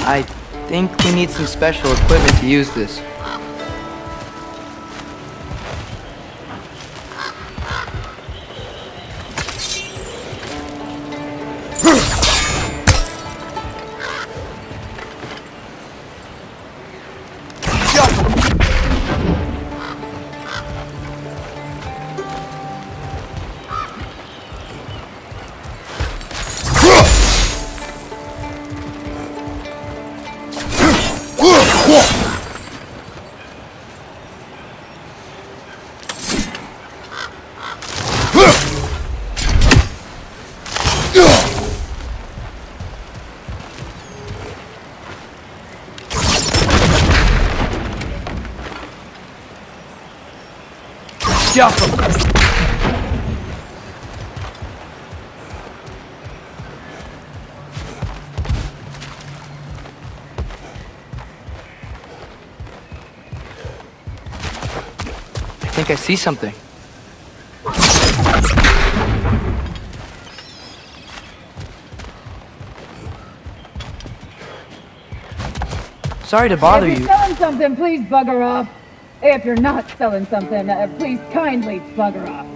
I think we need some special equipment to use this. I think I see something. Sorry to bother you. If you're selling something, please bugger off. If you're not selling something, please kindly bugger off.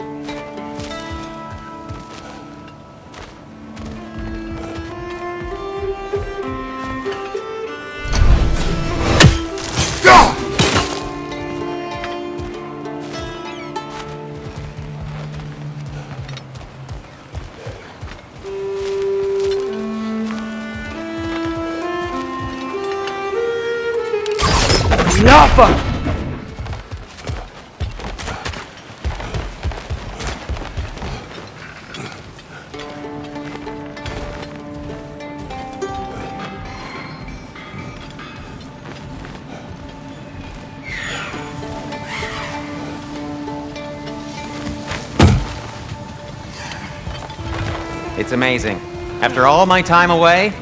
Nappa! It's amazing. After all my time away,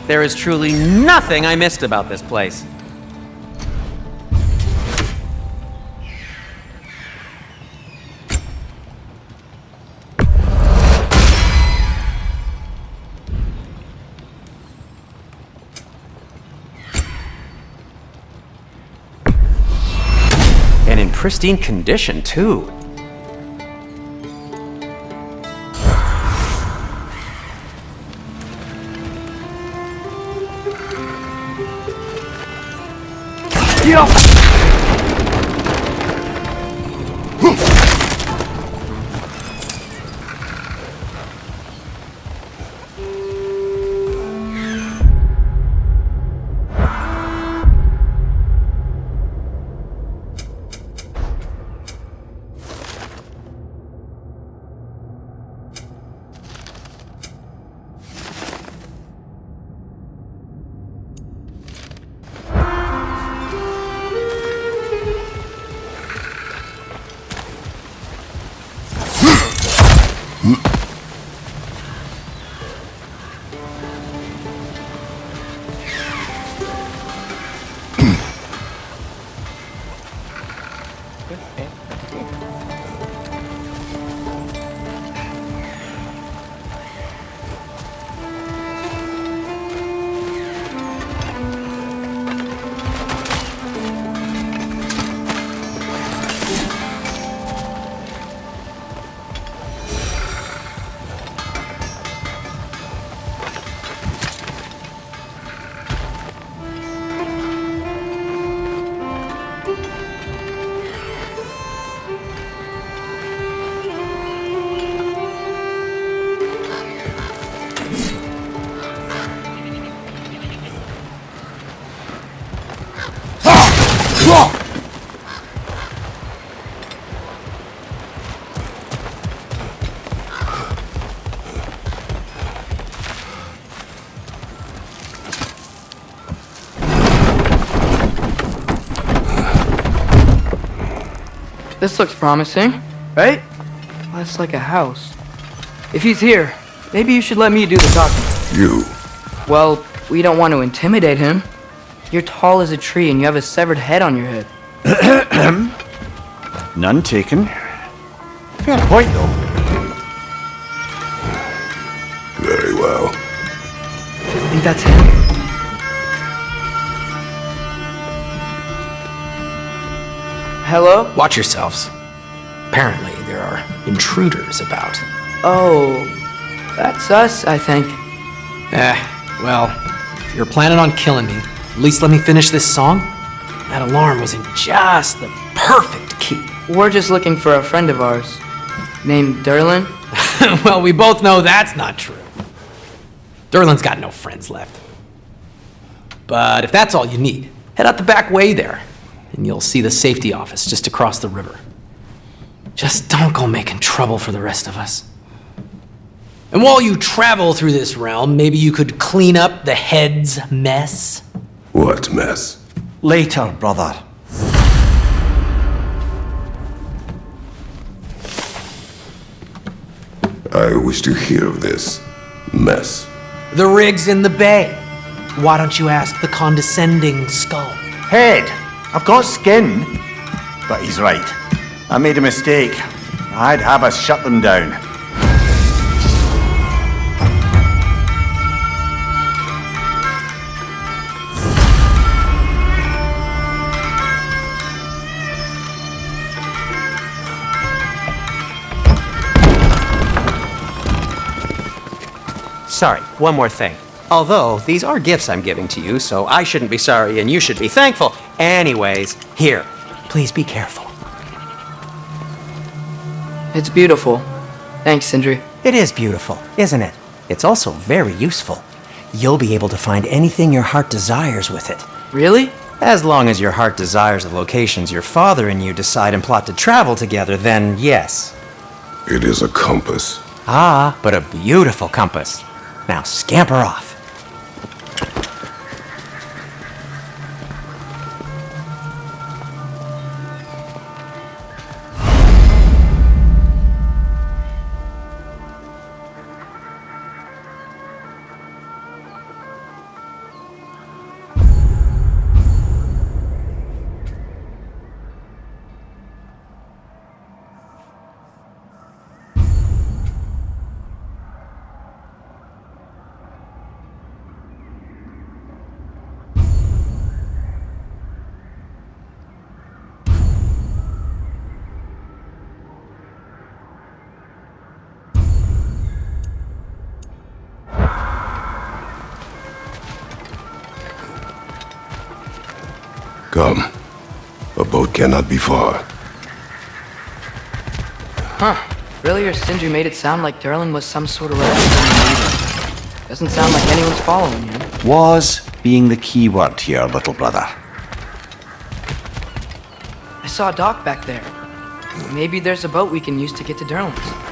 there is truly nothing I missed about this place. And in pristine condition, too. This looks promising, right? Well, that's like a house. If he's here, maybe you should let me do the talking. You. Well, we don't want to intimidate him. You're tall as a tree and you have a severed head on your head. None taken. Fair point, though. Very well. I think that's him. Hello? Watch yourselves. Apparently, there are intruders about. Oh, that's us, I think. Well, if you're planning on killing me, at least let me finish this song. That alarm was in just the perfect key. We're just looking for a friend of ours named Derlin. Well, we both know that's not true. Derlin's got no friends left. But if that's all you need, head out the back way there, and you'll see the safety office just across the river. Just don't go making trouble for the rest of us. And while you travel through this realm, maybe you could clean up the head's mess? What mess? Later, brother. I wish to hear of this mess. The rig's in the bay. Why don't you ask the condescending skull? Head, I've got skin. But he's right. I made a mistake. I'd have us shut them down. Sorry, one more thing. Although, these are gifts I'm giving to you, so I shouldn't be sorry and you should be thankful. Anyways, here, please be careful. It's beautiful. Thanks, Sindri. It is beautiful, isn't it? It's also very useful. You'll be able to find anything your heart desires with it. Really? As long as your heart desires the locations your father and you decide and plot to travel together, then yes. It is a compass. Ah, but a beautiful compass. Now scamper off. Come. A boat cannot be far. Huh. Earlier, Sindri made it sound like Derlin was some sort of leader. Doesn't sound like anyone's following him. Was being the key word here, little brother. I saw a dock back there. Maybe there's a boat we can use to get to Derlin's.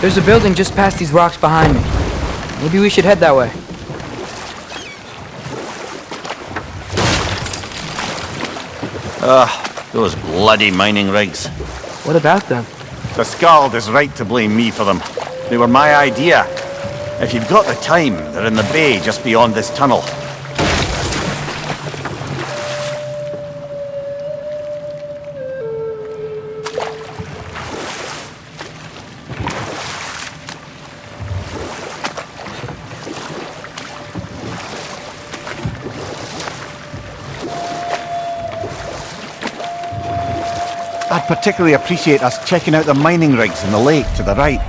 There's a building just past these rocks behind me. Maybe we should head that way. Those bloody mining rigs. What about them? The Skald is right to blame me for them. They were my idea. If you've got the time, they're in the bay just beyond this tunnel. I'd particularly appreciate us checking out the mining rigs in the lake to the right.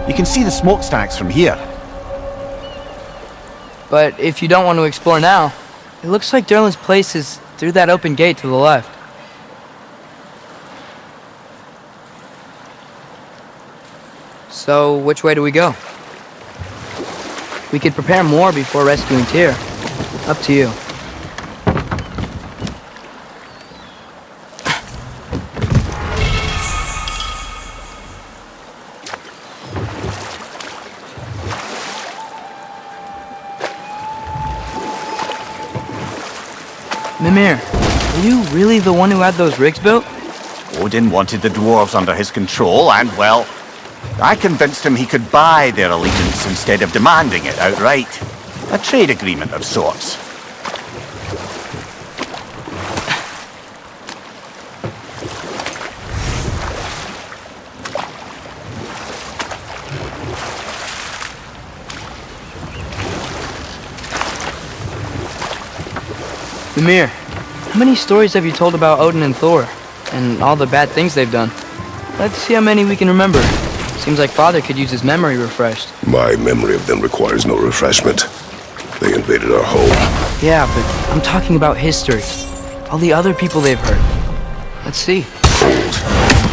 You can see the smokestacks from here. But if you don't want to explore now, it looks like Derlin's place is through that open gate to the left. So, which way do we go? We could prepare more before rescuing Tyr. Up to you. Mimir, are you really the one who had those rigs built? Odin wanted the dwarves under his control, and, well, I convinced him he could buy their allegiance instead of demanding it outright. A trade agreement of sorts. Mimir, how many stories have you told about Odin and Thor, and all the bad things they've done? Let's see how many we can remember. Seems like Father could use his memory refreshed. My memory of them requires no refreshment. They invaded our home. Yeah, but I'm talking about history. All the other people they've hurt. Let's see. Cold.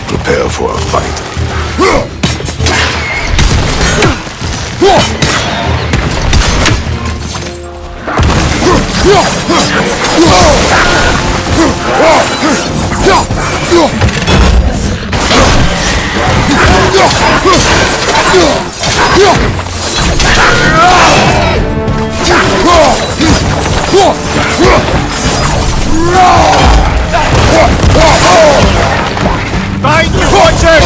Prepare for a fight. Behind you, watching!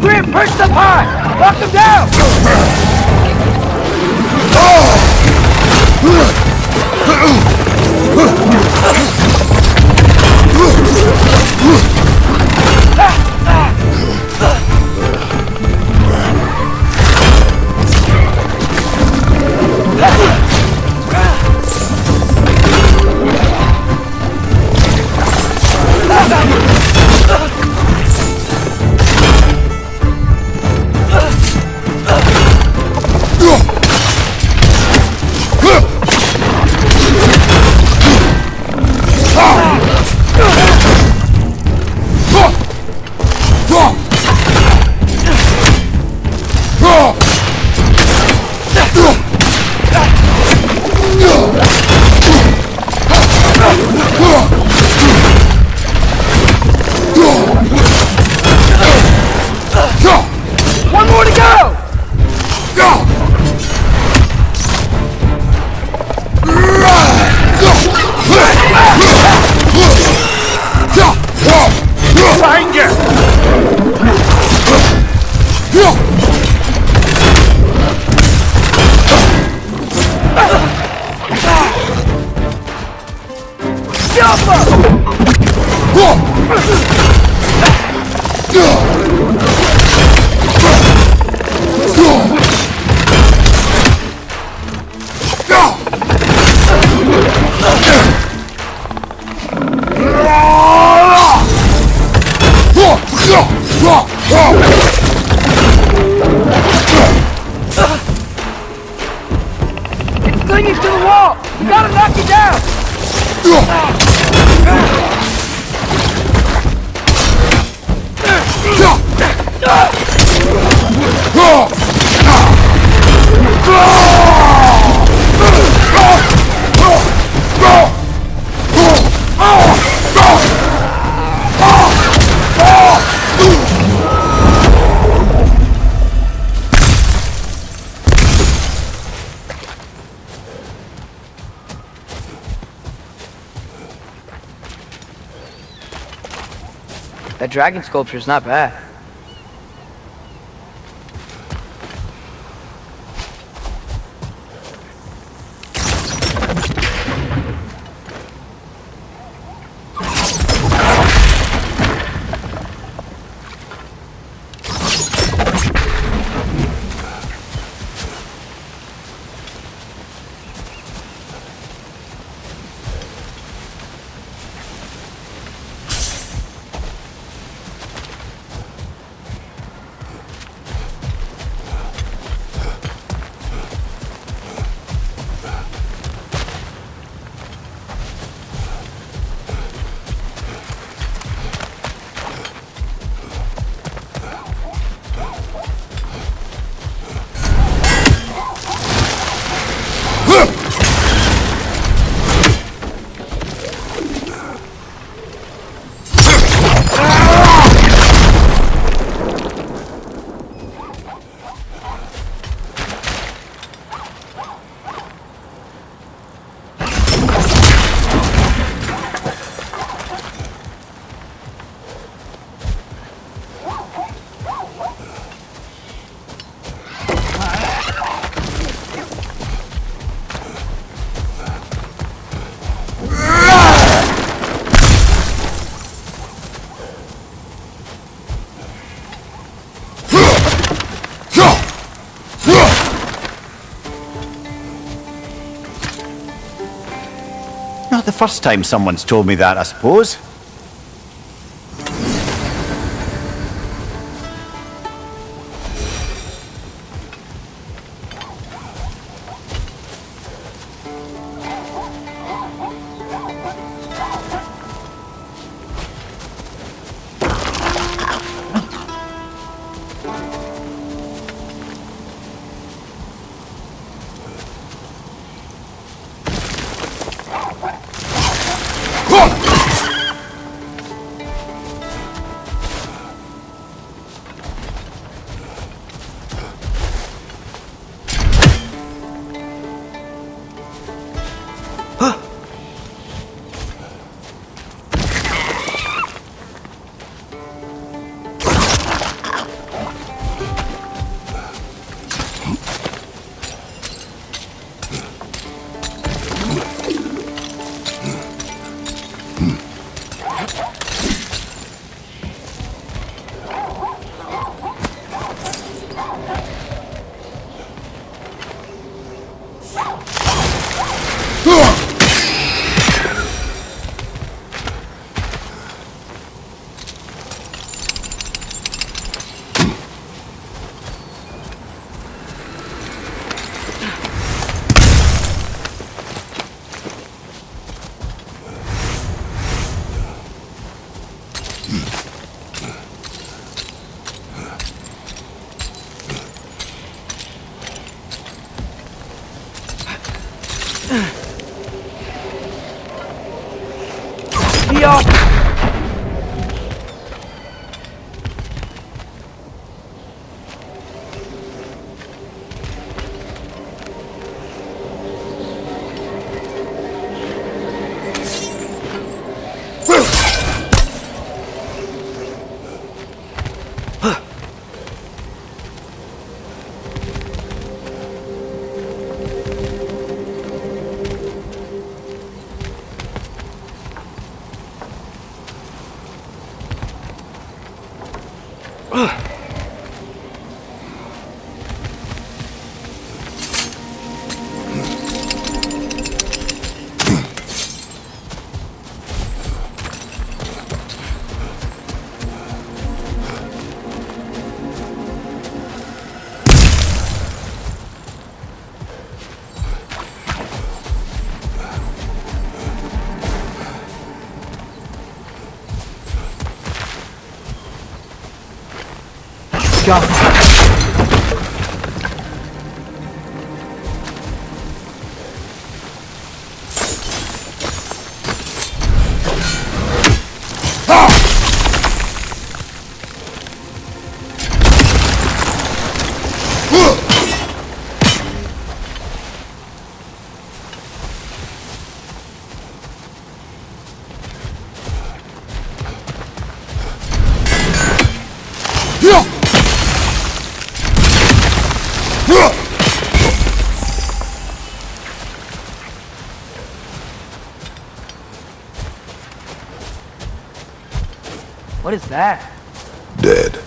Grim, push them hard! Lock them down! One more to go! Behind you! Gotta knock you down! That dragon sculpture's not bad. Not the first time someone's told me that, I suppose. What is that? Dead.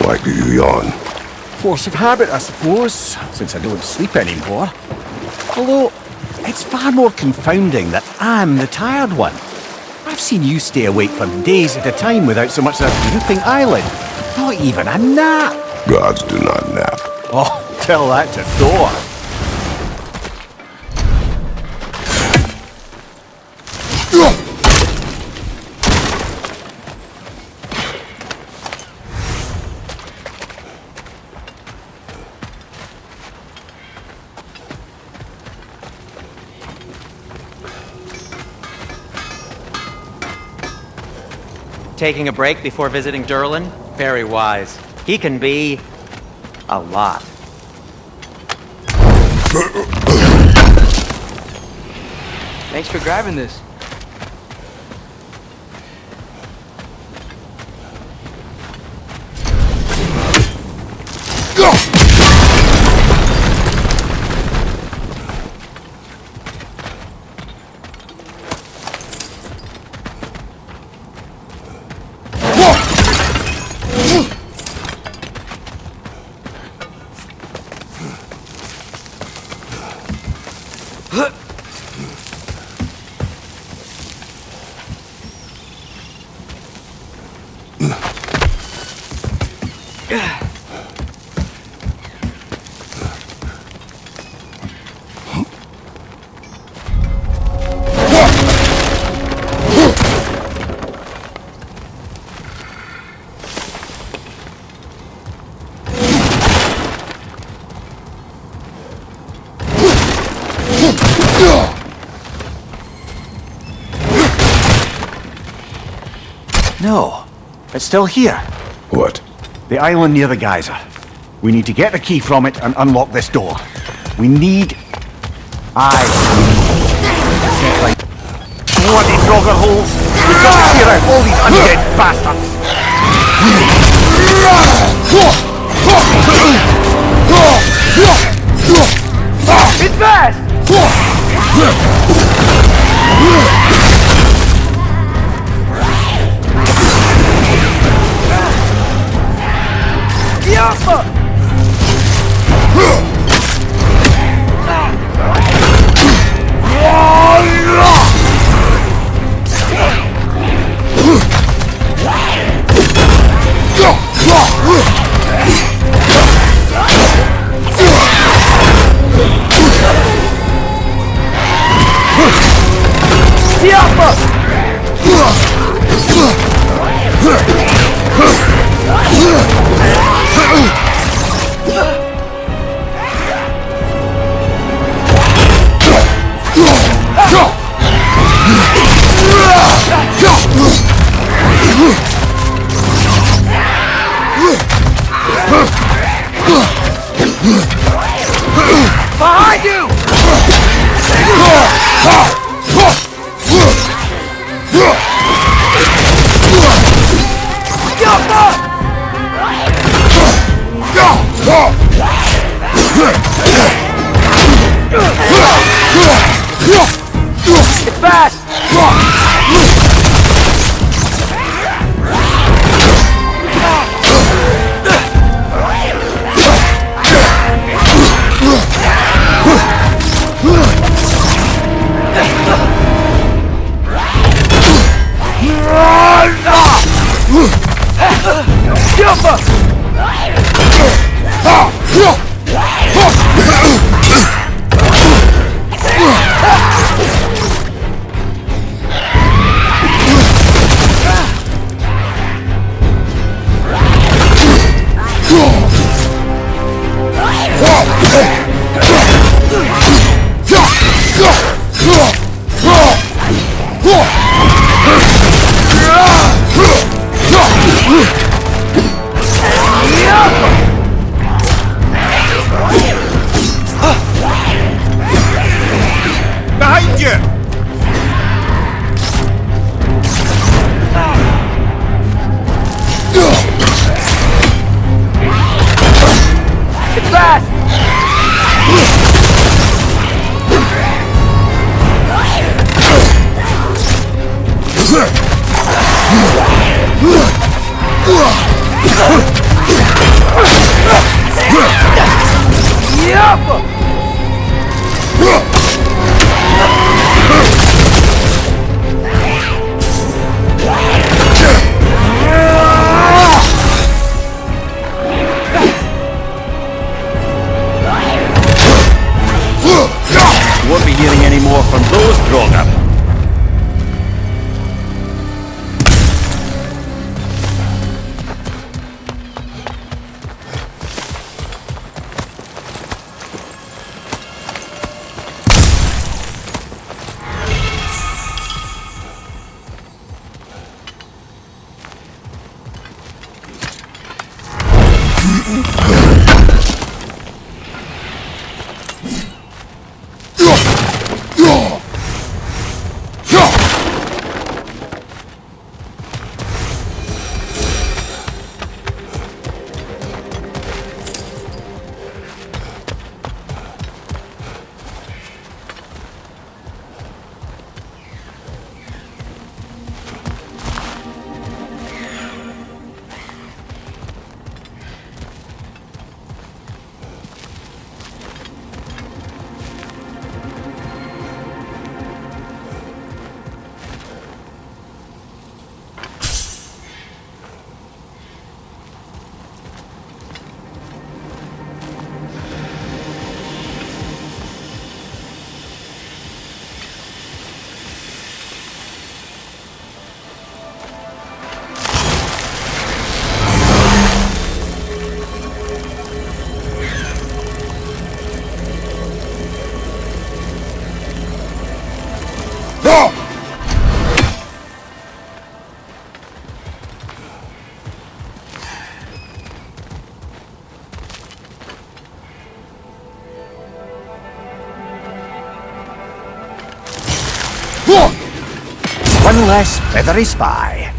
Why do you yawn? Force of habit, I suppose, since I don't sleep anymore. Although, it's far more confounding that I'm the tired one. I've seen you stay awake for days at a time without so much as a drooping eyelid. Not even a nap. Gods do not nap. Oh, tell that to Thor. Taking a break before visiting Durlin? Very wise. He can be a lot. Thanks for grabbing this. No, it's still here. What? The island near the geyser. We need to get the key from it and unlock this door. We need... Bloody Draugr holes! We've got to clear out all these undead bastards! It's fast! Yappa! Behind you! It's fast! Behind you! It's fast! Yappa! Won't be hearing any more from those Draugr. One less feathery spy.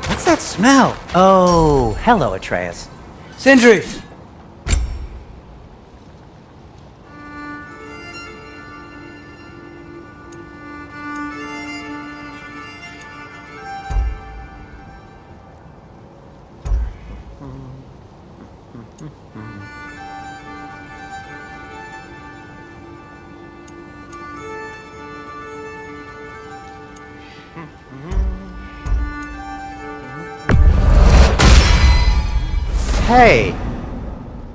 What's that smell? Oh, hello, Atreus. Sindri! Hey,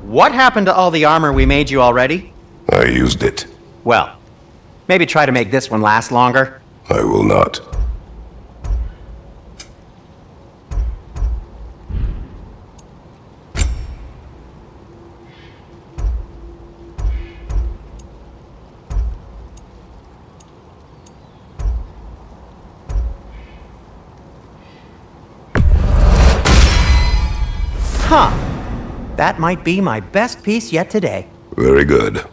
what happened to all the armor we made you already? I used it. Well, maybe try to make this one last longer. I will not. Huh. That might be my best piece yet today. Very good.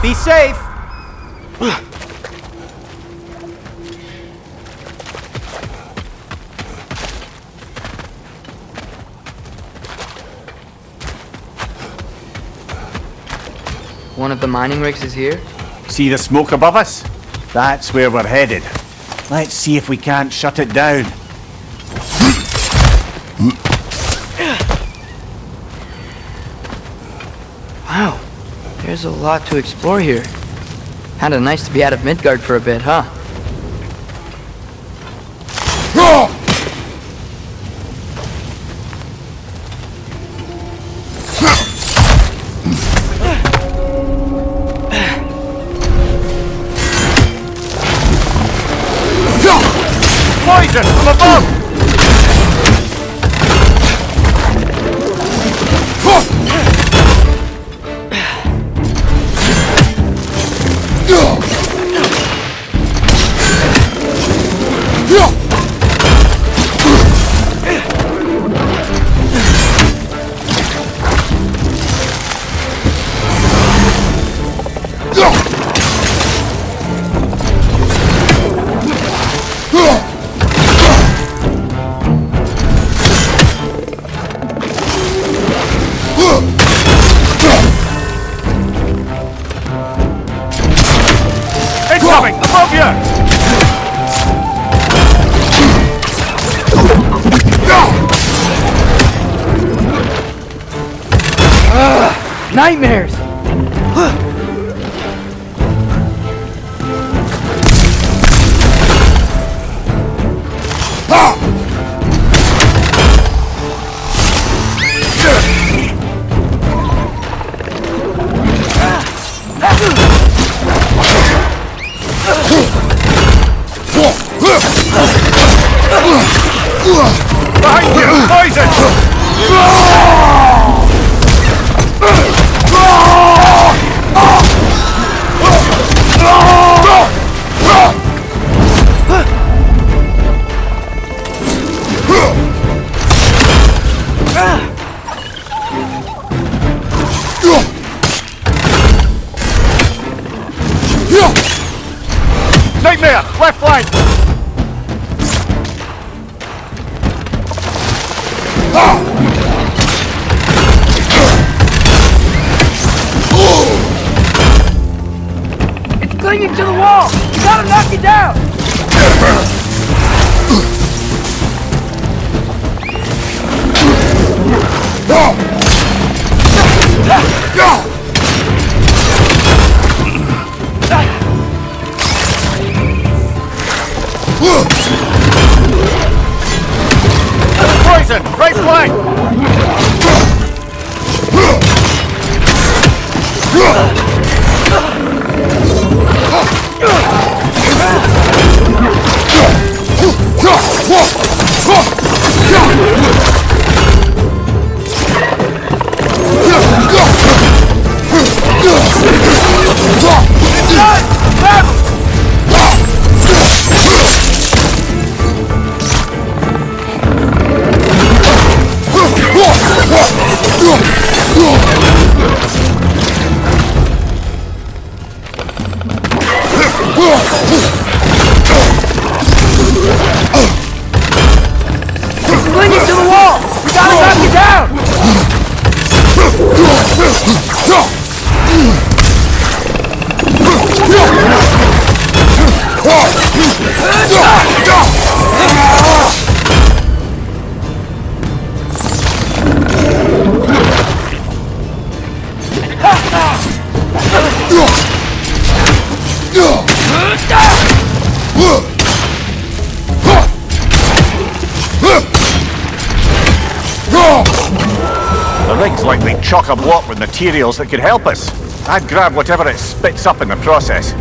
Be safe! One of the mining rigs is here? See the smoke above us? That's where we're headed. Let's see if we can't shut it down. Wow, there's a lot to explore here. Kinda nice to be out of Midgard for a bit, huh? Poison from above! Incoming! Above you! Nightmares! Nightmare! Left flank! It's clinging to the wall! You gotta knock it down! Poison! Right flank! Clinging to the wall! You gotta knock it down! The rig's likely chock-a-block with materials that could help us. I'd grab whatever it spits up in the process.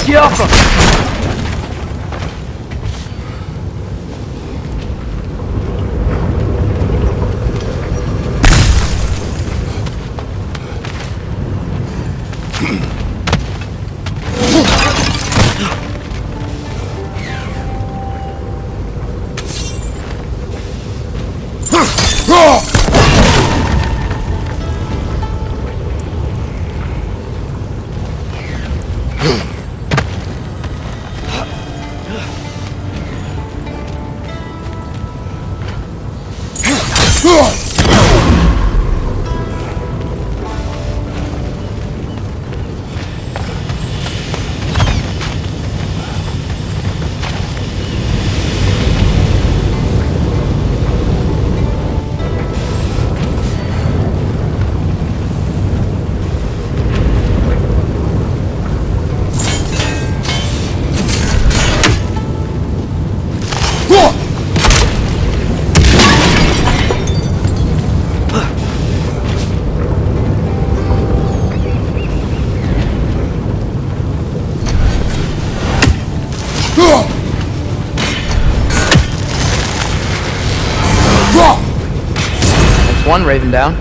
Get off him! That's one Raven down.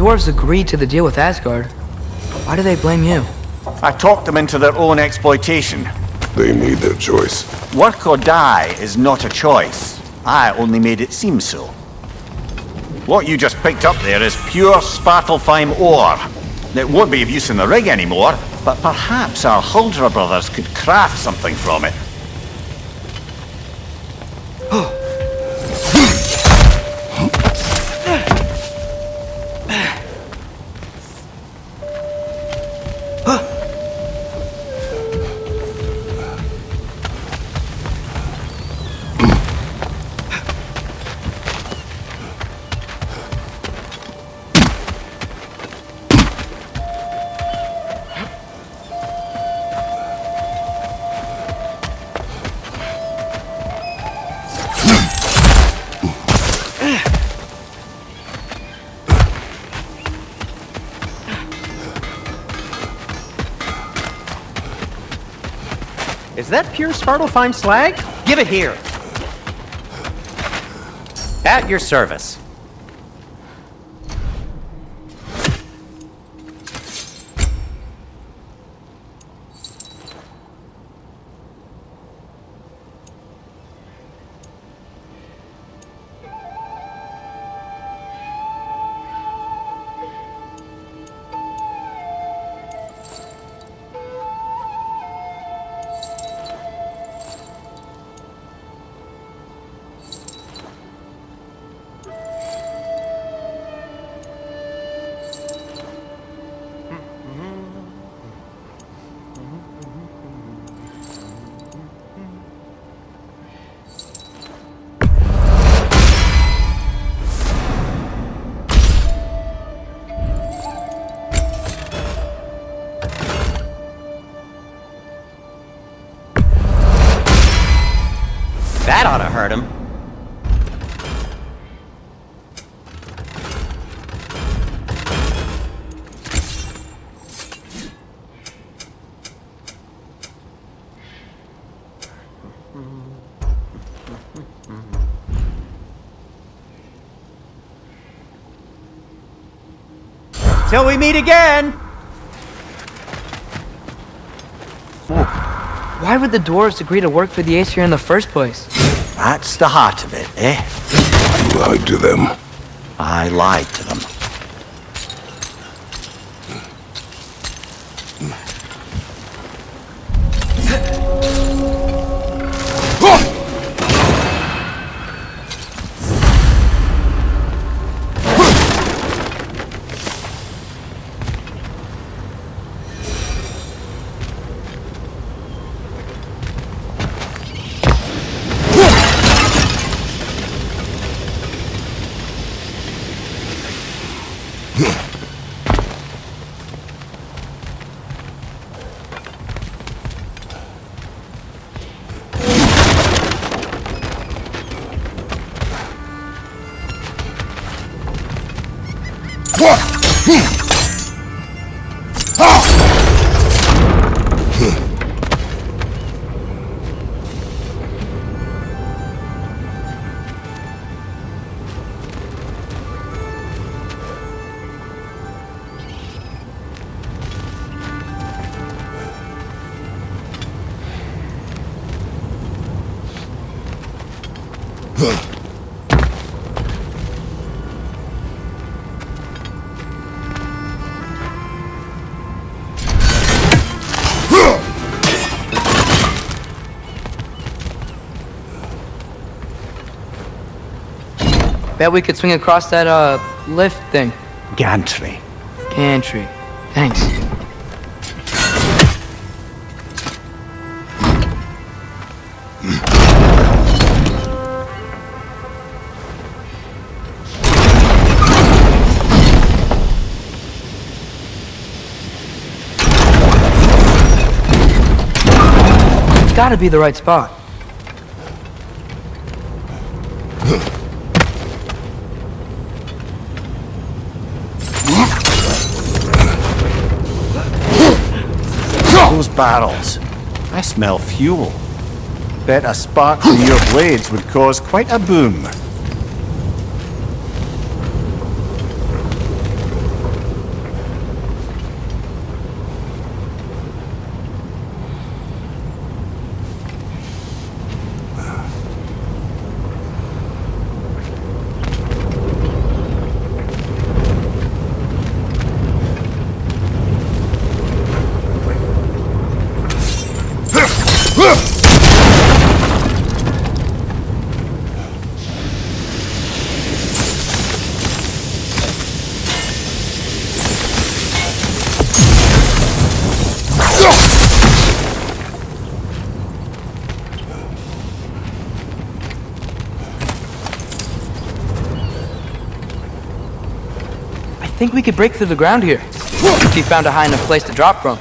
dwarves agreed to the deal with Asgard, why do they blame you? I talked them into their own exploitation. They made their choice. Work or die is not a choice. I only made it seem so. What you just picked up there is pure Svartalfheim ore. It won't be of use in the rig anymore, but perhaps our Huldra brothers could craft something from it. Is that pure Svartalfheim slag? Give it here. At your service. That ought to hurt him. Till we meet again! Why would the dwarves agree to work for the Aesir in the first place? That's the heart of it, eh? You lied to them. I lied to them. Bet we could swing across that, lift thing. Gantry. Gantry. Thanks. It's gotta be the right spot. Those barrels. I smell fuel. Bet a spark from your blades would cause quite a boom. I think we could break through the ground here, if you found a high enough place to drop from.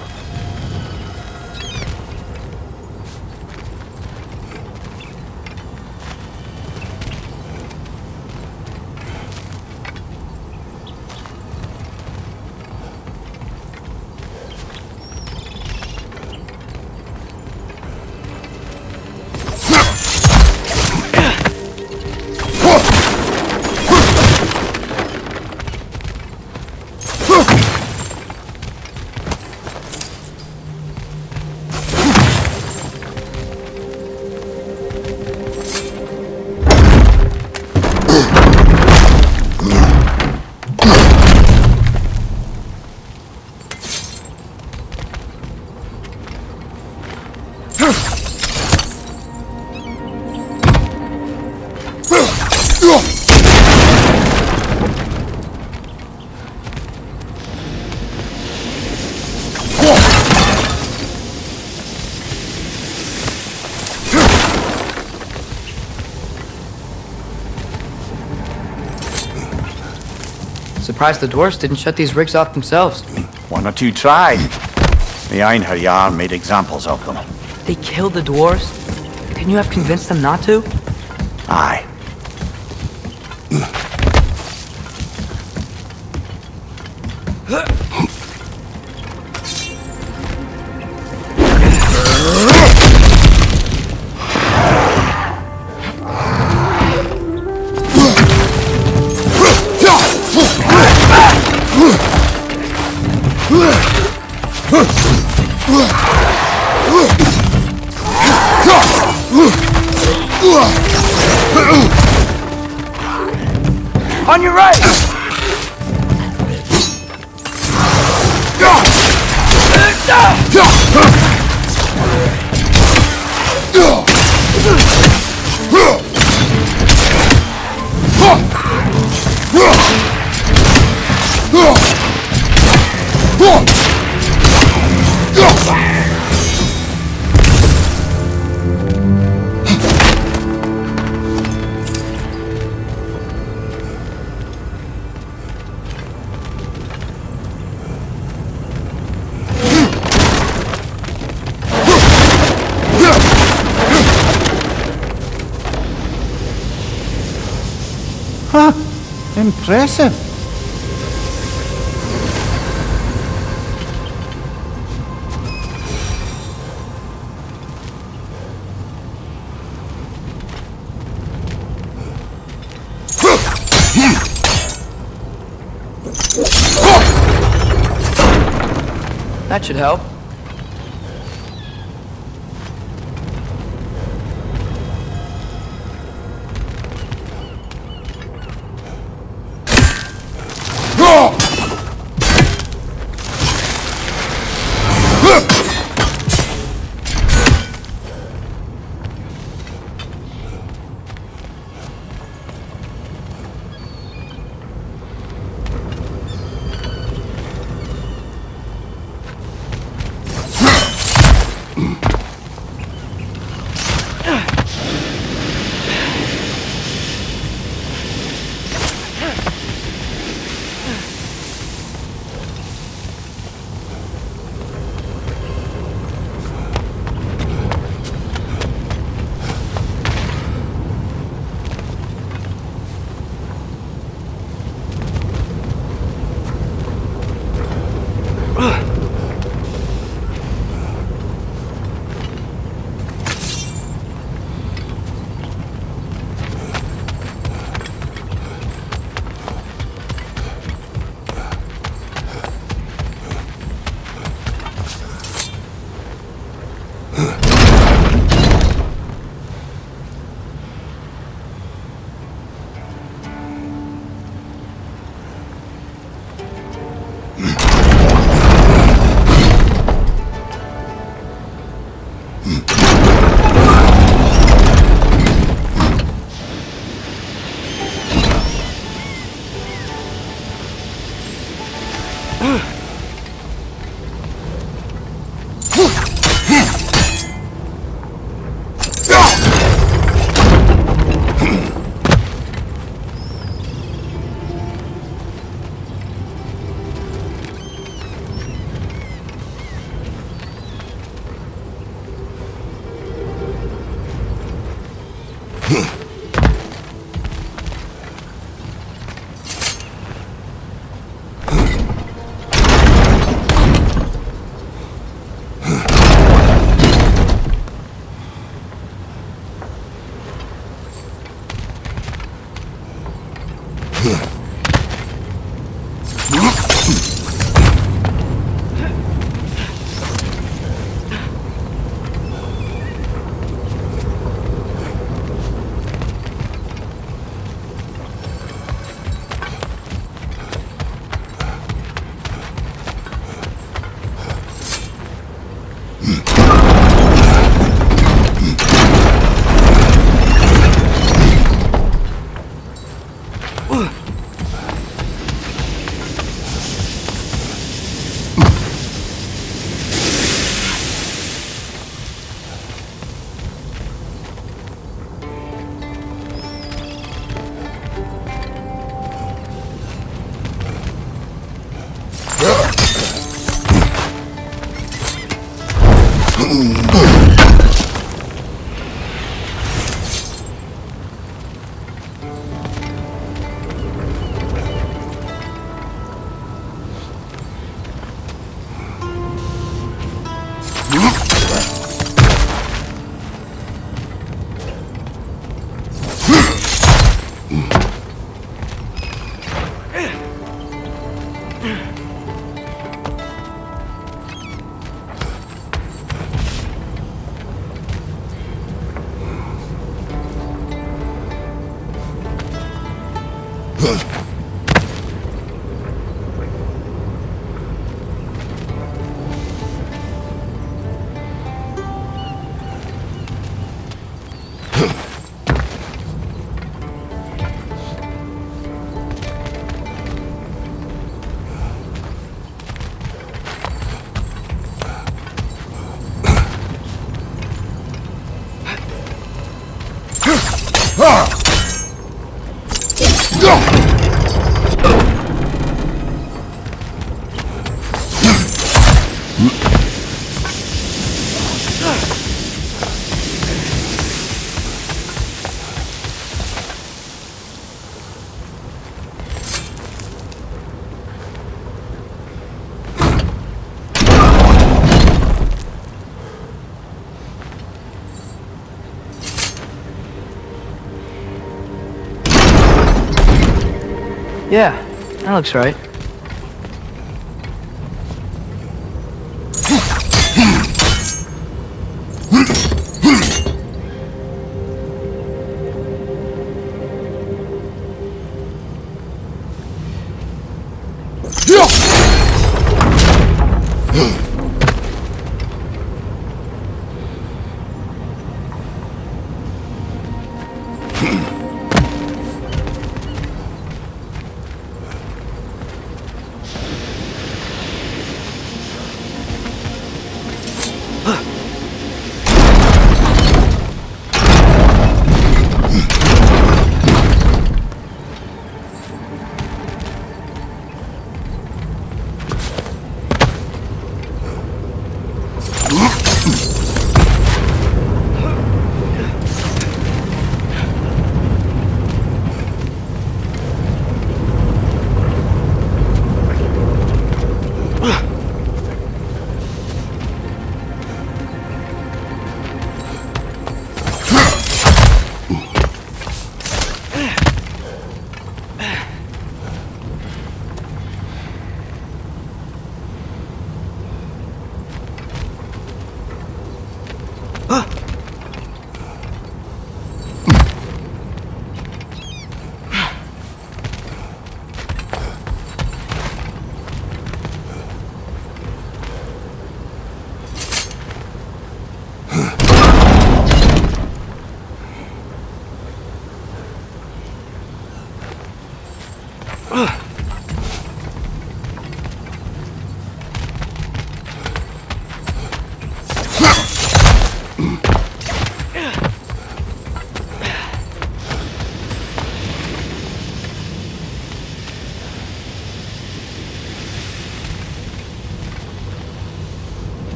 Surprised the dwarves didn't shut these rigs off themselves. One or two tried. The Einherjar made examples of them. They killed the dwarves? Couldn't you have convinced them not to? Aye. On your right! Huh. Impressive. That should help. Yeah, that looks right.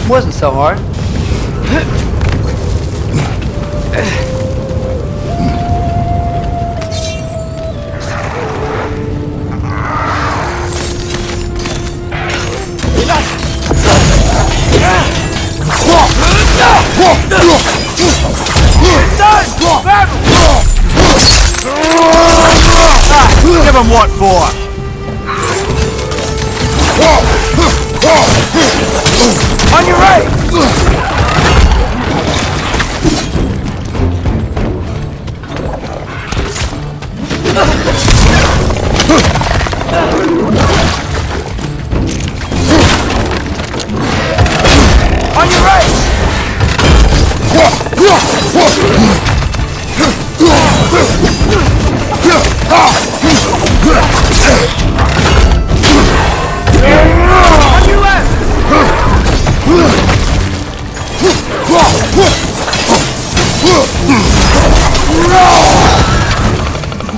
Wasn't so hard. Give him what for? On your right! On your right! On your left!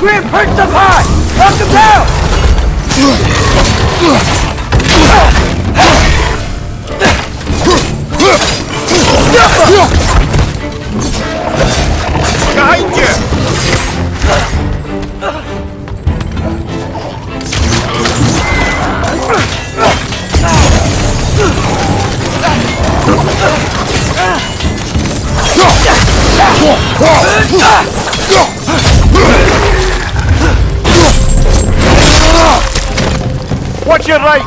We're perched up high! Knock him down! Behind you! Watch your right!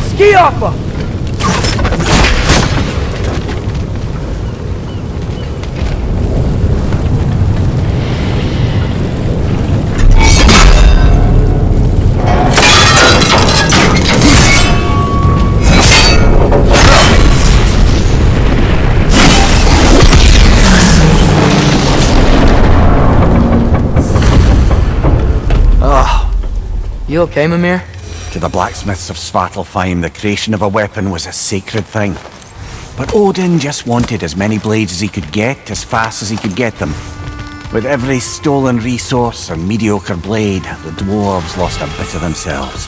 Ski off! You okay, Mimir? To the blacksmiths of Svartalfheim, the creation of a weapon was a sacred thing. But Odin just wanted as many blades as he could get, as fast as he could get them. With every stolen resource and mediocre blade, the dwarves lost a bit of themselves.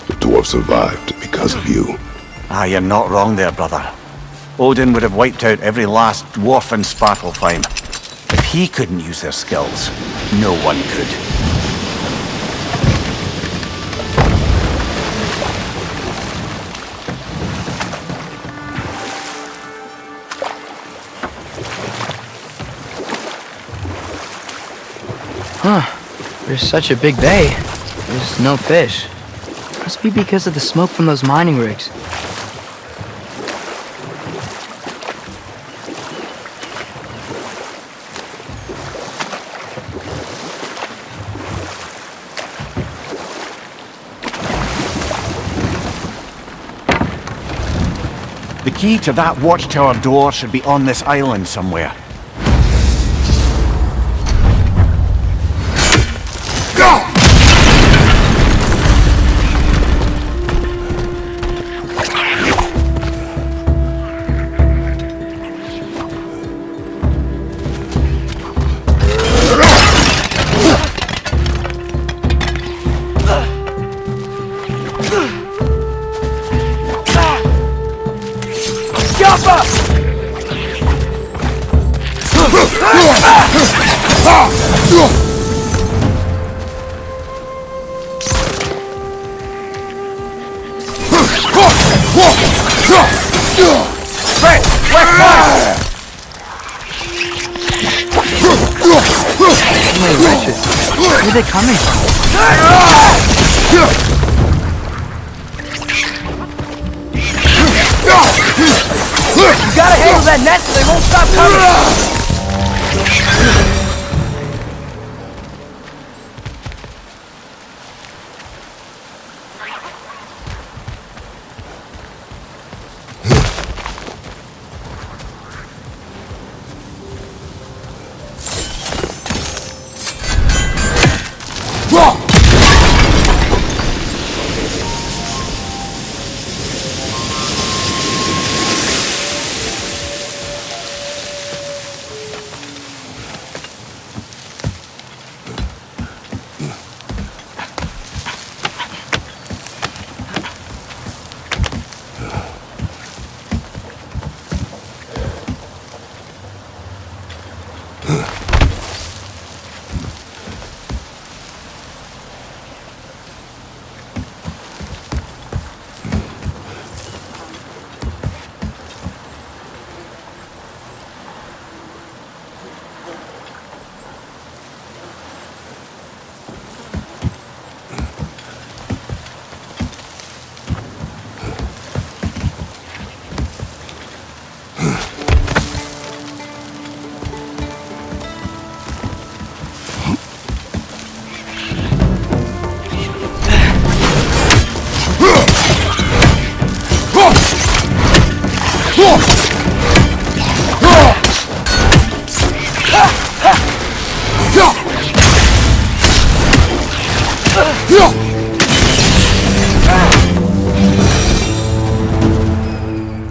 The dwarf survived because of you. Ah, you're not wrong there, brother. Odin would have wiped out every last dwarf in Svartalfheim. If he couldn't use their skills, no one could. Huh. There's such a big bay. There's no fish. Must be because of the smoke from those mining rigs. The key to that watchtower door should be on this island somewhere. many wretches. Where are they coming from? You gotta handle that net so they won't stop coming!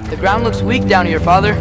The ground looks weak down here, Father.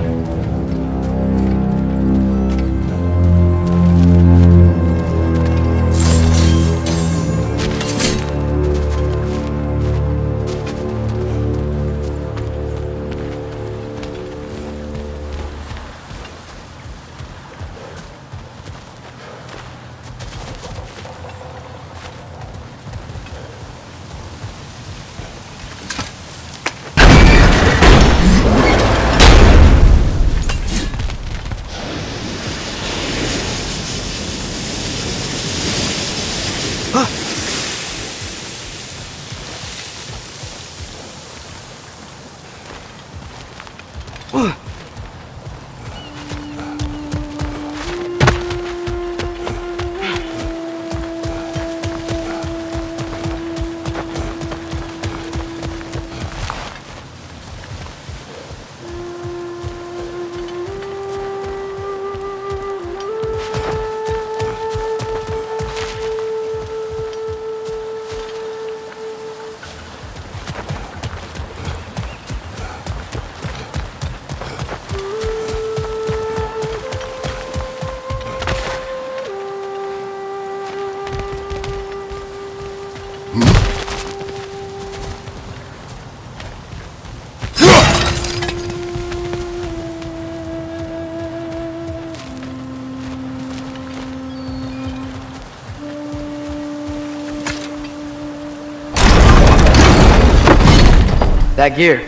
That gear.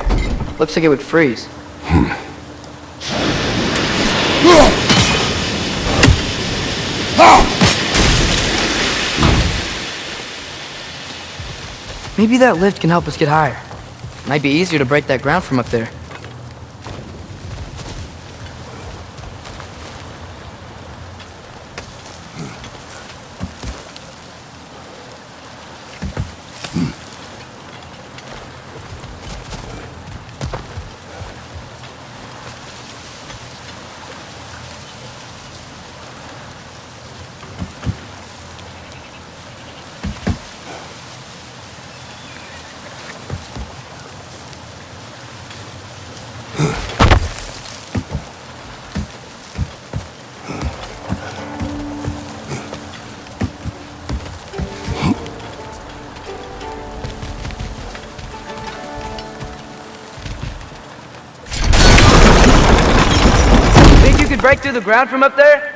Looks like it would freeze. Maybe that lift can help us get higher. Might be easier to break that ground from up there. Break through the ground from up there?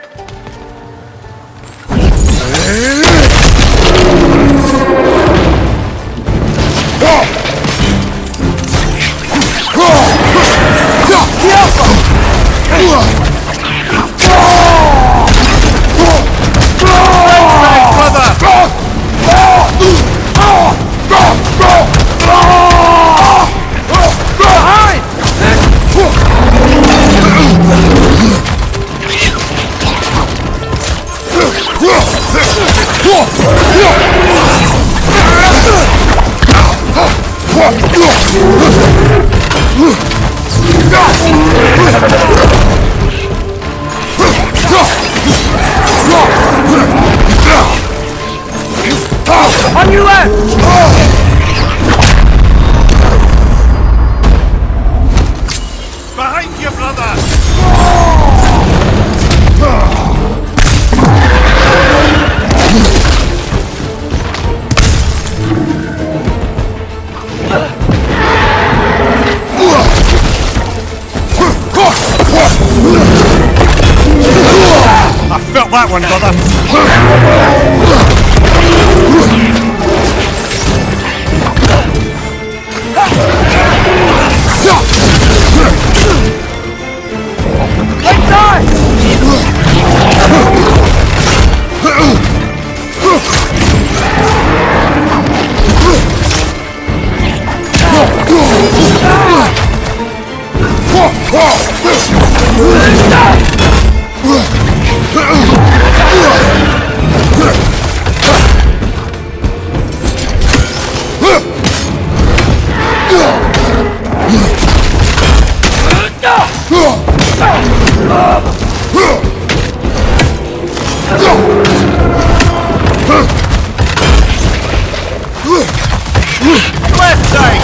Behind you, brother! I felt that one, Left side!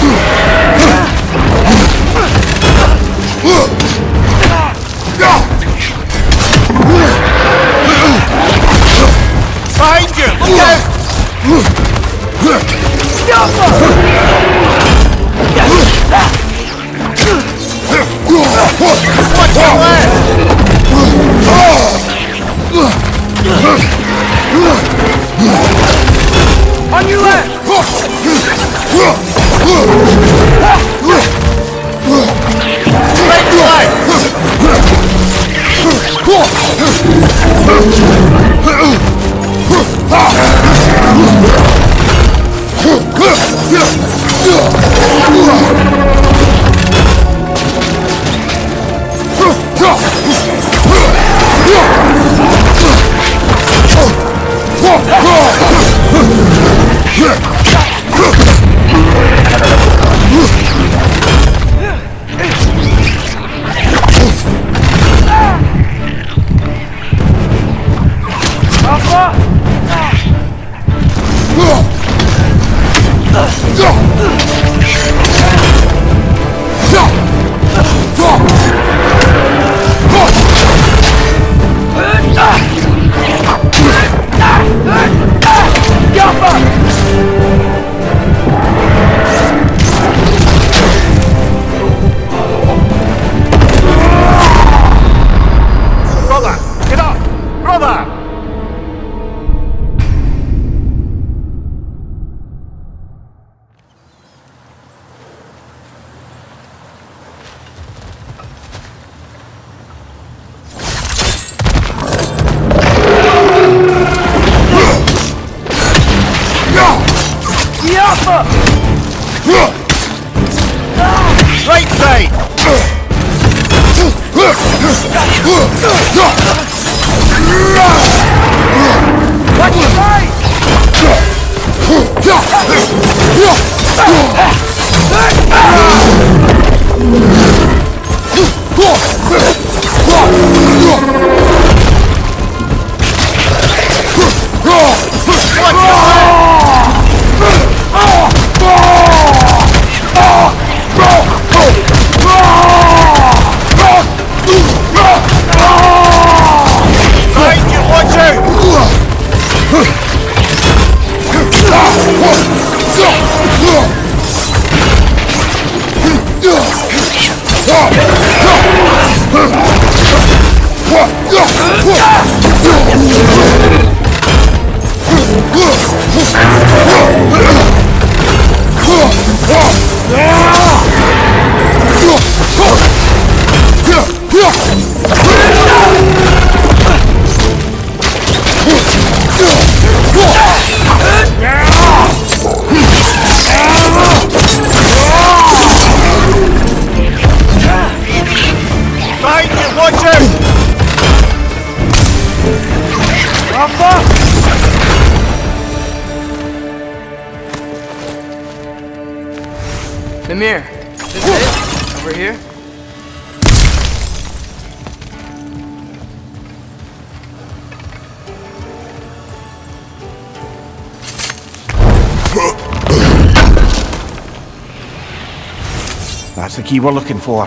Behind you! Look out! Watch your left! On your left! Straight line! Brother, get up! Brother! Right side! Watch your right! Behind you, watch out! Behind you, watch out! Mimir, this is it? Over here? That's the key we're looking for.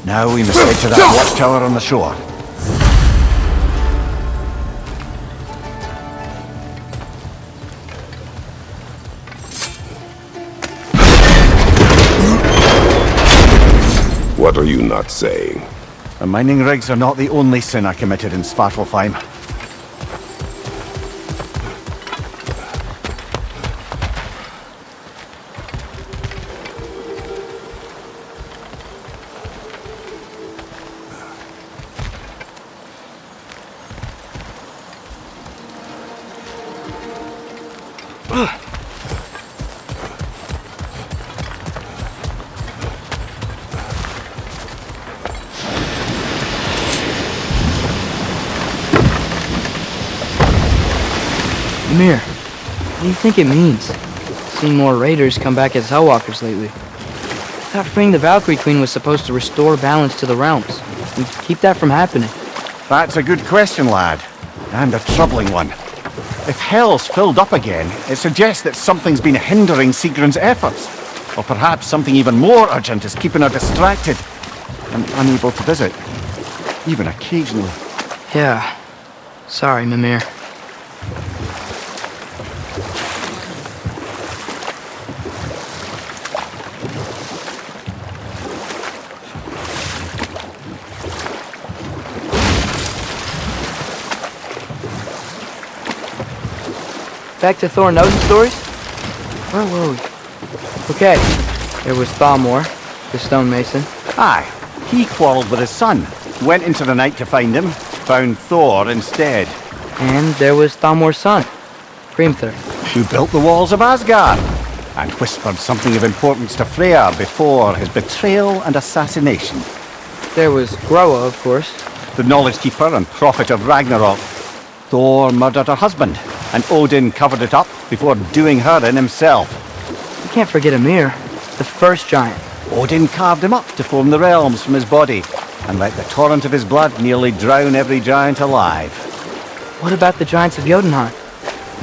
Now we must head to that watchtower on the shore. What are you not saying? The mining rigs are not the only sin I committed in Svartalfheim. Ymir, what do you think it means? Seen more raiders come back as Hellwalkers lately. I thought freeing the Valkyrie Queen was supposed to restore balance to the realms. And keep that from happening. That's a good question, lad. And a troubling one. If Hell's filled up again, it suggests that something's been hindering Sigrun's efforts. Or perhaps something even more urgent is keeping her distracted and unable to visit. Even occasionally. Yeah. Sorry, Mimir. Back to Thor and Odin stories? Where were we? Okay, there was Thalmor, the stonemason. Aye, he quarrelled with his son, went into the night to find him, found Thor instead. And there was Thalmor's son, Hrimthur. Who built the walls of Asgard, and whispered something of importance to Freya before his betrayal and assassination. There was Groa, of course. The knowledge keeper and prophet of Ragnarok. Thor murdered her husband, and Odin covered it up before doing her in himself. You can't forget Ymir, the first giant. Odin carved him up to form the realms from his body, and let the torrent of his blood nearly drown every giant alive. What about the giants of Jotunheim?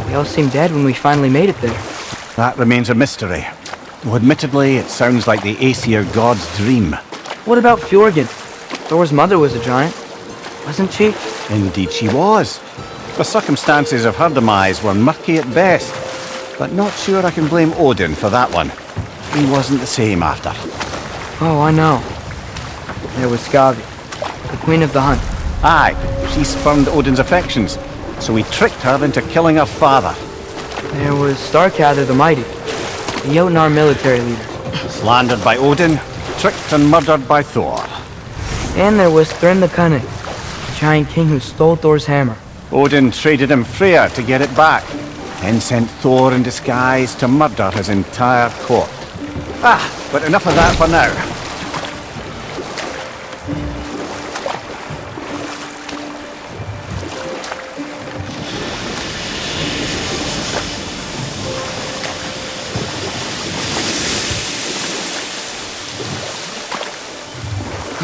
They all seemed dead when we finally made it there. That remains a mystery. Though admittedly, it sounds like the Aesir god's dream. What about Fjorgyn? Thor's mother was a giant, wasn't she? Indeed she was. The circumstances of her demise were murky at best, but not sure I can blame Odin for that one. He wasn't the same after. Oh, I know. There was Skavi, the queen of the hunt. Aye, she spurned Odin's affections, so he tricked her into killing her father. There was Starkather the mighty, the Jotnar military leader. Slandered by Odin, tricked and murdered by Thor. And there was Thrym the cunning, the giant king who stole Thor's hammer. Odin traded him Freya to get it back, then sent Thor in disguise to murder his entire court. But enough of that for now.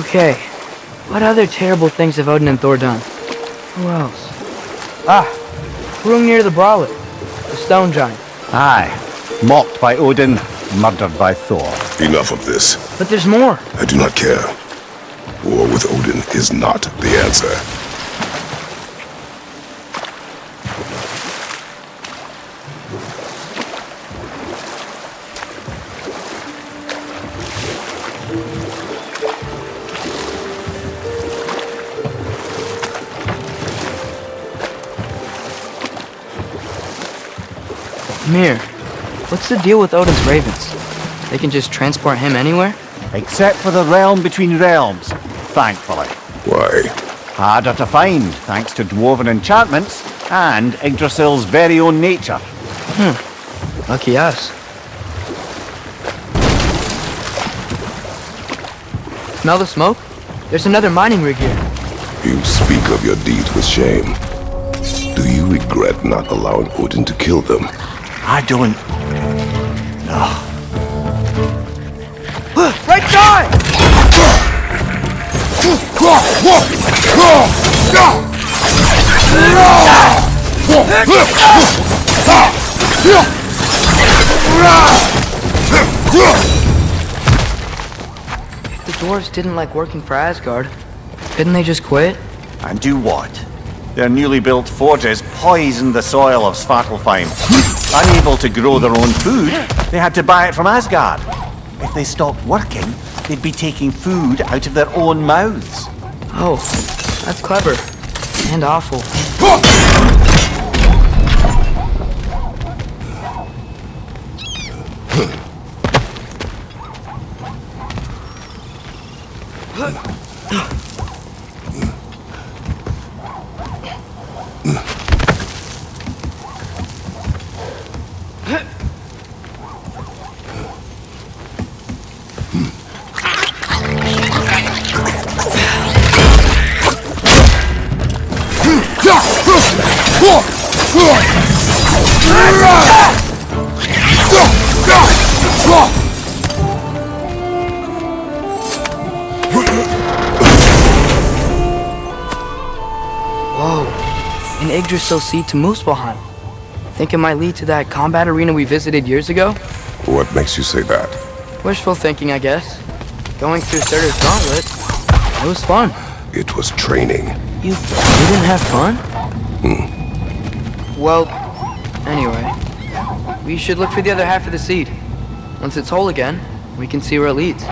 Okay, what other terrible things have Odin and Thor done? Who else? Hrung near the Brawler, the stone giant. Aye, mocked by Odin, murdered by Thor. Enough of this. But there's more. I do not care. War with Odin is not the answer. Ymir, what's the deal with Odin's ravens? They can just transport him anywhere? Except for the realm between realms, thankfully. Why? Harder to find, thanks to dwarven enchantments and Yggdrasil's very own nature. Lucky us. Smell the smoke? There's another mining rig here. You speak of your deeds with shame. Do you regret not allowing Odin to kill them? I don't... No. Right side! The dwarves didn't like working for Asgard, couldn't they just quit? And do what? Their newly built forges poisoned the soil of Svartalfheim. Unable to grow their own food, they had to buy it from Asgard. If they stopped working, they'd be taking food out of their own mouths. Oh, that's clever. And awful. Whoa, an Yggdrasil seed to Muspelheim. Think it might lead to that combat arena we visited years ago? What makes you say that? Wishful thinking, I guess. Going through Surtur's gauntlet, it was fun. It was training. You didn't have fun? Well, anyway, we should look for the other half of the seed. Once it's whole again, we can see where it leads.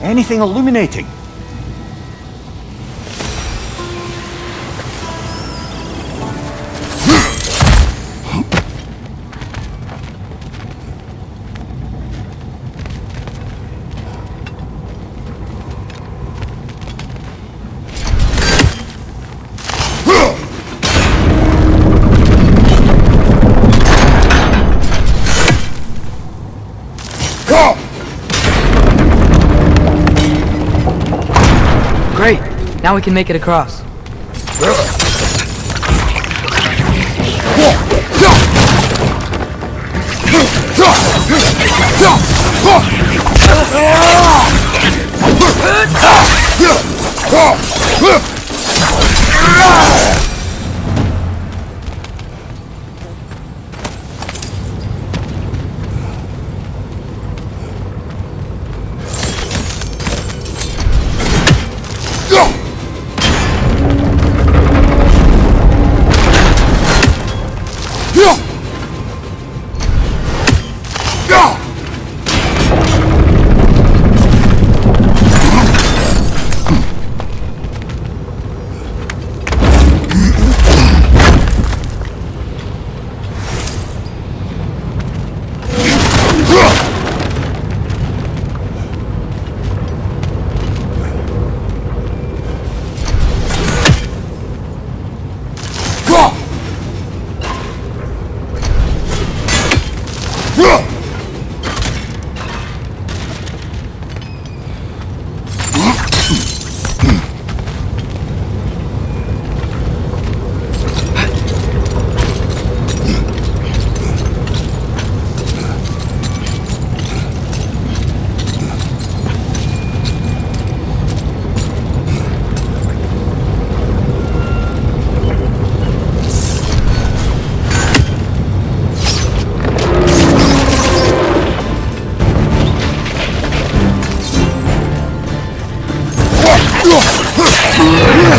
Anything illuminating? Great! Now we can make it across.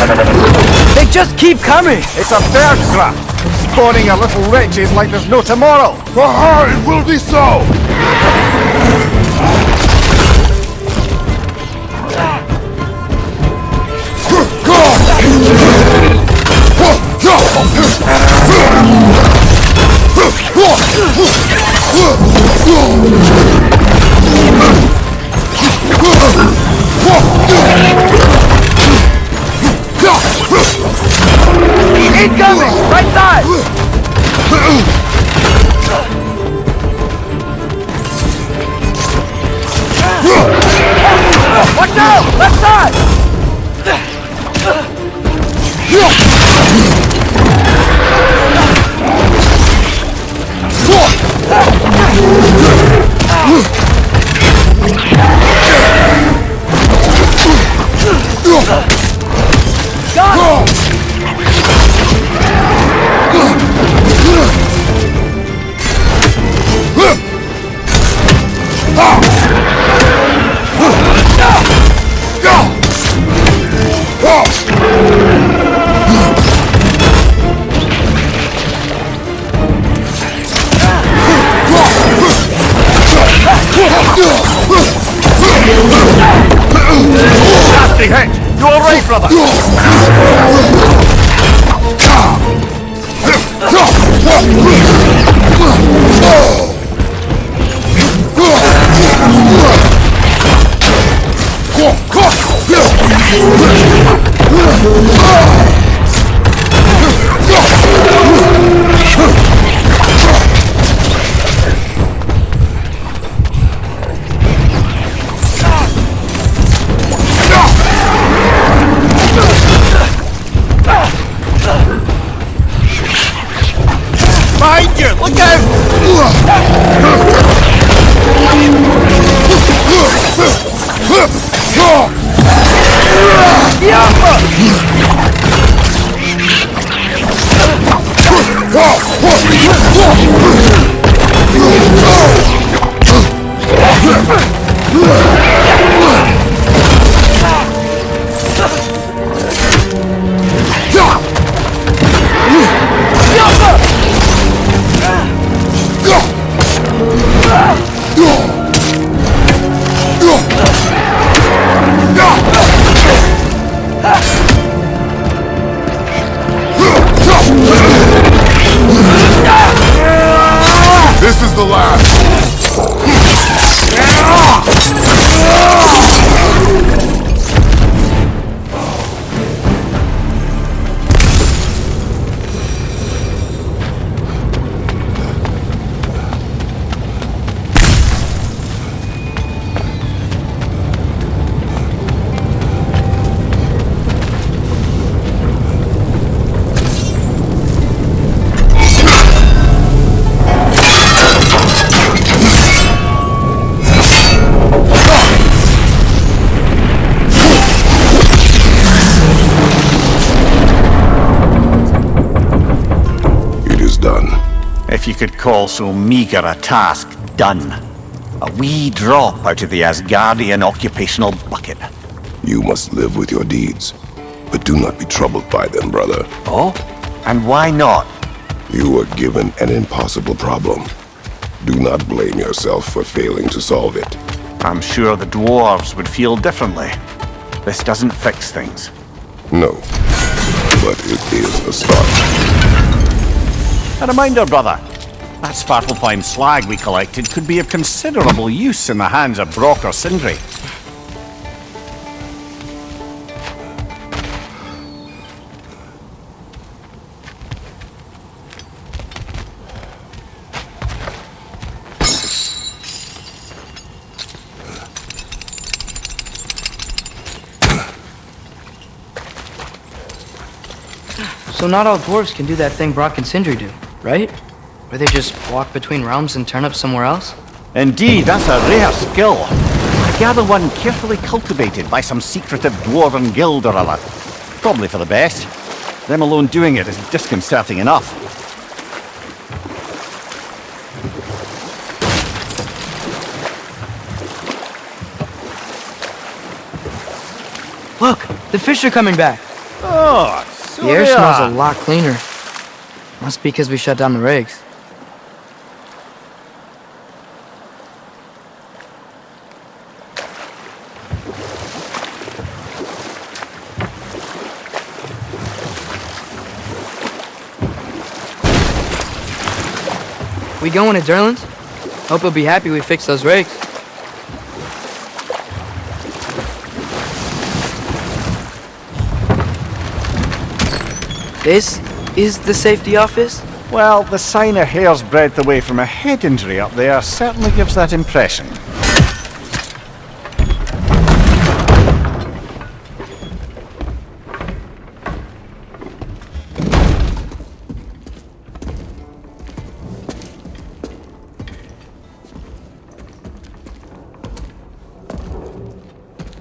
They just keep coming! It's a bird craft, spawning a little wretches like there's no tomorrow. For her, it will be so! Incoming! Right side! Watch out! Left side! Got it! Nasty hit! You alright, brother? Behind you! Look This is the last! If you could call so meager a task done. A wee drop out of the Asgardian occupational bucket. You must live with your deeds, but do not be troubled by them, brother. Oh? And why not? You were given an impossible problem. Do not blame yourself for failing to solve it. I'm sure the dwarves would feel differently. This doesn't fix things. No, but it is a start. A reminder, brother. That Svartalfheim slag we collected could be of considerable use in the hands of Brock or Sindri. So not all dwarves can do that thing Brock and Sindri do, right? Where they just walk between realms and turn up somewhere else? Indeed, that's a rare skill. I gather one carefully cultivated by some secretive dwarven guild or other. Probably for the best. Them alone doing it is disconcerting enough. Look, the fish are coming back. Oh, so The air they smells are. a lot cleaner. Must be because we shut down the rigs. We going to Derlin's? Hope he'll be happy we fixed those rigs. This is the safety office? Well, the sign a hair's breadth away from a head injury up there certainly gives that impression.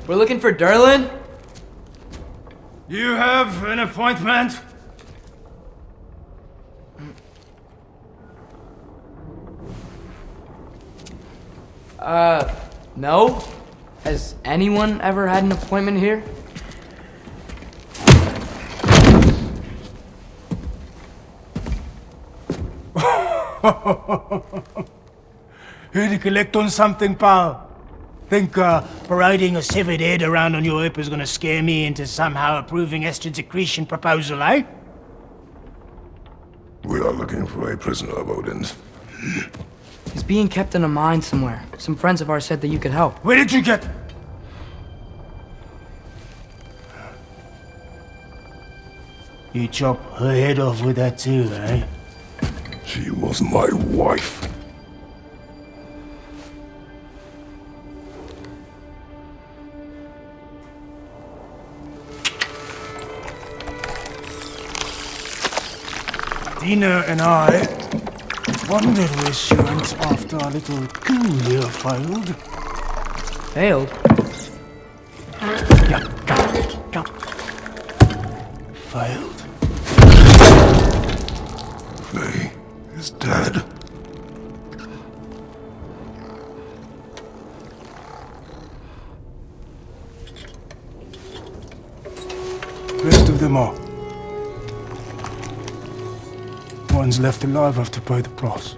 We're looking for Derlin? You have an appointment? No. Has anyone ever had an appointment here? Here to collect on something, pal? Think parading a severed head around on your hip is gonna scare me into somehow approving Esther's accretion proposal, eh? We are looking for a prisoner of Odin's. He's being kept in a mine somewhere. Some friends of ours said that you could help. Where did you get... You chop her head off with that too, eh? She was my wife. Dina and I wondered where she went after our little coup here failed. Failed? Failed. Faye is dead. Rest of them are. One's left alive have to pay the price.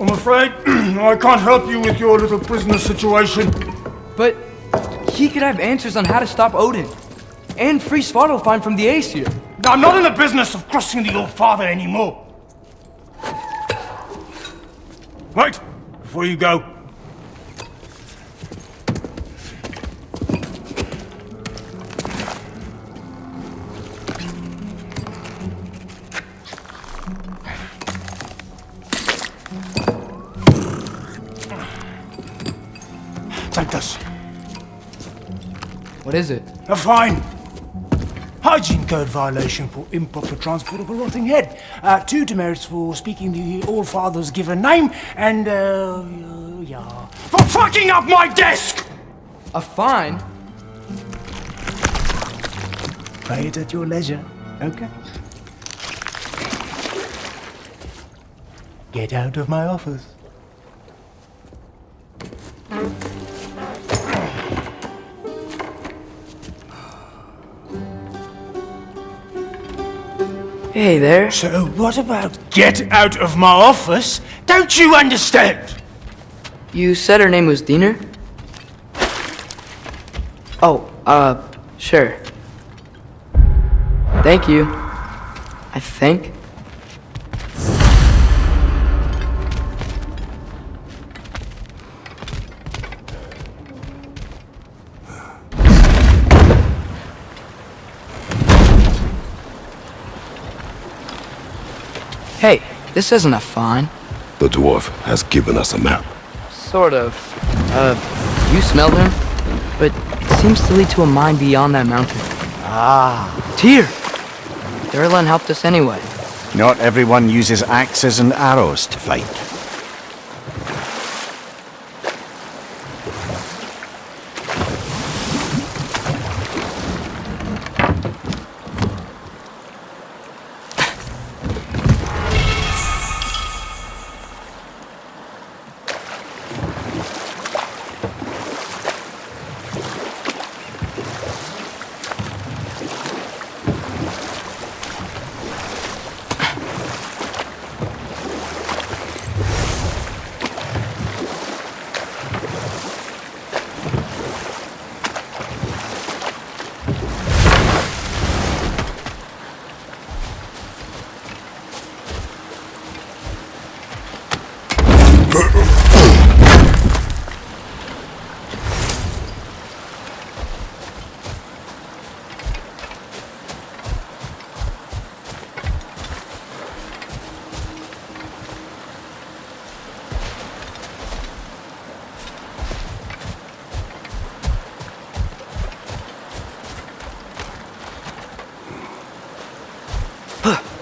I'm afraid I can't help you with your little prisoner situation. But he could have answers on how to stop Odin. And free Svartalfheim from the Aesir. I'm not in the business of crossing the old father anymore. Wait, before you go. Take this. What is it? A fine. Hygiene code violation for improper transport of a rotting head. 2 demerits for speaking the All-Father's given name, and, for fucking up my desk! A fine? Pay it at your leisure, okay? Get out of my office. Hey there. So what about get out of my office? Don't you understand? You said her name was Diener? Oh, sure. Thank you. I think. Hey, this isn't a fine. The dwarf has given us a map. Sort of. You smelled him? But it seems to lead to a mine beyond that mountain. Ah, Tyr! Derlin helped us anyway. not everyone uses axes and arrows to fight. Huh.